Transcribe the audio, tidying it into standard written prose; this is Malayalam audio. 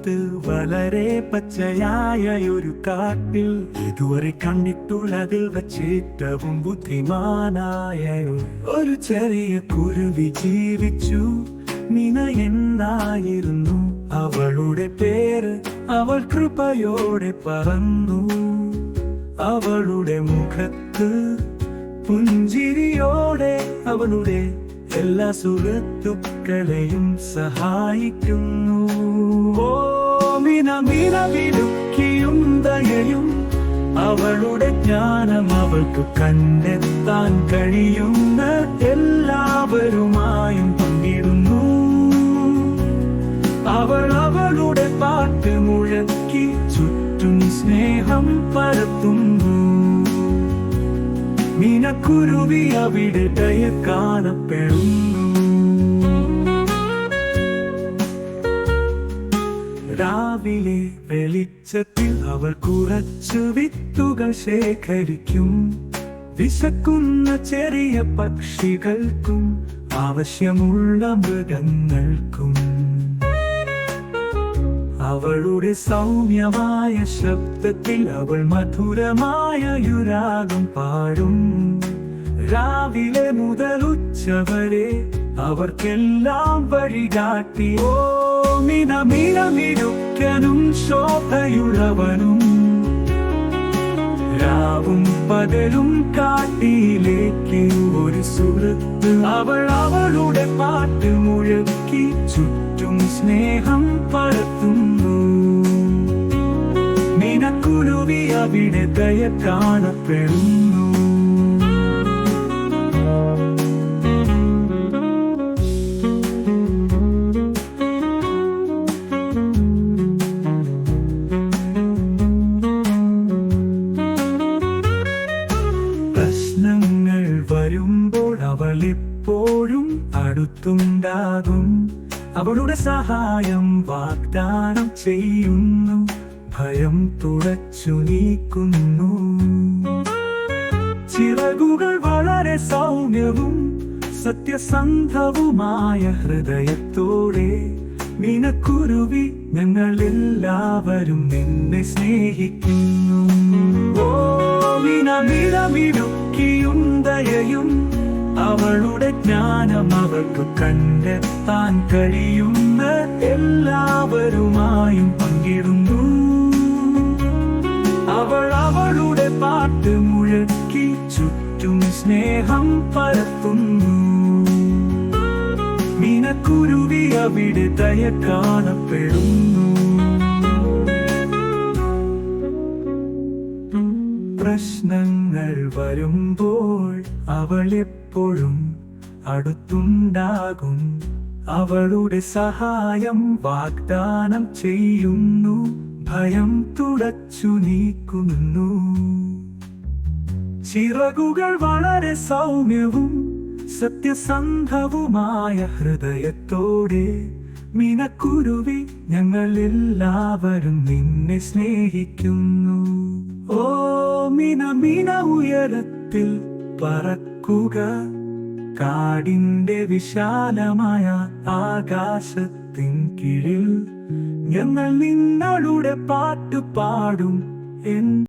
ലോകത്ത് വളരെ പച്ചയായ ഒരു കാട്ടിൽ ഇതുവരെ കണ്ടിട്ടുള്ളതിൽ വച്ചേറ്റവും ബുദ്ധിമാനായ ഒരു ചെറിയ കുരുവി ജീവിച്ചു. നിന എന്നായിരുന്നു അവളുടെ പേര്. അവൾ കൃപയോടെ പറന്നു. അവളുടെ മുഖത്ത് പുഞ്ചിരിയോടെ അവളുടെ എല്ലാ സുഹൃത്തുക്കളെയും സഹായിക്കുന്നു. ഓ മിന മിന മിടുക്കിയും ദയയും അവളുടെ ജ്ഞാനം അവൾക്ക് കണ്ടെത്താൻ കഴിയുന്ന എല്ലാവരുമായും പങ്കിടുന്നു. അവൾ അവളുടെ പാട്ട് മുഴക്കി ചുറ്റും സ്നേഹം പരത്തുന്നു. മീനക്കുരുവി അവിടെ ദയ കാണപ്പെടുന്നു. രാവിലെ വെളിച്ചത്തിൽ അവൾ കുറച്ചു വിത്തുകൾ ശേഖരിക്കും. വിശക്കുന്ന ചെറിയ പക്ഷികൾക്കും ആവശ്യമുള്ള മൃഗങ്ങൾക്കും. അവളുടെ സൗമ്യമായ ശബ്ദത്തിൽ അവൾ മധുരമായ യുരാഗം പാടും. രാവിലെ മുതൽ ഉച്ചവരെ അവർക്കെല്ലാം വഴികാട്ടി. ഓ മിന മിന മിടുക്കനും ശോഭയുള്ളവനും രാവും പകലും കാട്ടിയിലേക്ക് ഒരു സുഹൃത്ത്. അവൾ അവളുടെ പാട്ട് മുഴക്കി ചുറ്റും സ്നേഹം പരത്തുന്നു. മീനക്കുരുവി അവിടെ ദയ കാണപ്പെടുന്നു. പ്രശ്നങ്ങൾ വരുമ്പോൾ അവൾ എപ്പോഴും അടുത്തുണ്ടാകും. അവളുടെ സഹായം വാഗ്ദാനം ചെയ്യുന്നു. ഭയം തുടച്ചു നീക്കുന്നു. ചിറകുകൾ വളരെ സൗമ്യവും സത്യസന്ധവുമായ ഹൃദയത്തോടെ മീനക്കുരുവി ഞങ്ങൾ എല്ലാവരും നിന്നെ സ്നേഹിക്കുന്നു. ഓ മിന മിന മിടുക്കിയും ദയയും അവളുടെ ജ്ഞാനം അവൾക്ക് കണ്ടെത്താൻ കഴിയുന്ന എല്ലാവരുമായും പങ്കിടുന്നു. അവൾ അവളുടെ പാട്ട് മുഴക്കി ചുറ്റും സ്നേഹം പരത്തുന്നു. മീനക്കുരുവി അവിടെ ദയ കാണപ്പെടുന്നു. പ്രശ്നങ്ങൾ വരുമ്പോൾ അവൾ എപ്പോഴും അടുത്തുണ്ടാകും. അവളുടെ സഹായം വാഗ്ദാനം ചെയ്യുന്നു. ഭയം തുടച്ചു നീക്കുന്നു. ചിറകുകൾ വളരെ സൗമ്യവും സത്യസന്ധവുമായ ഹൃദയത്തോടെ മീനക്കുരുവി ഞങ്ങൾ എല്ലാവരും നിന്നെ സ്നേഹിക്കുന്നു. ഓ മിന മിന ഉയരത്തിൽ പറക്കുക. കാടിന്റെ വിശാലമായ ആകാശത്തിൻ കീഴിൽ ഞങ്ങൾ നിങ്ങളുടെ പാട്ട് പാടും.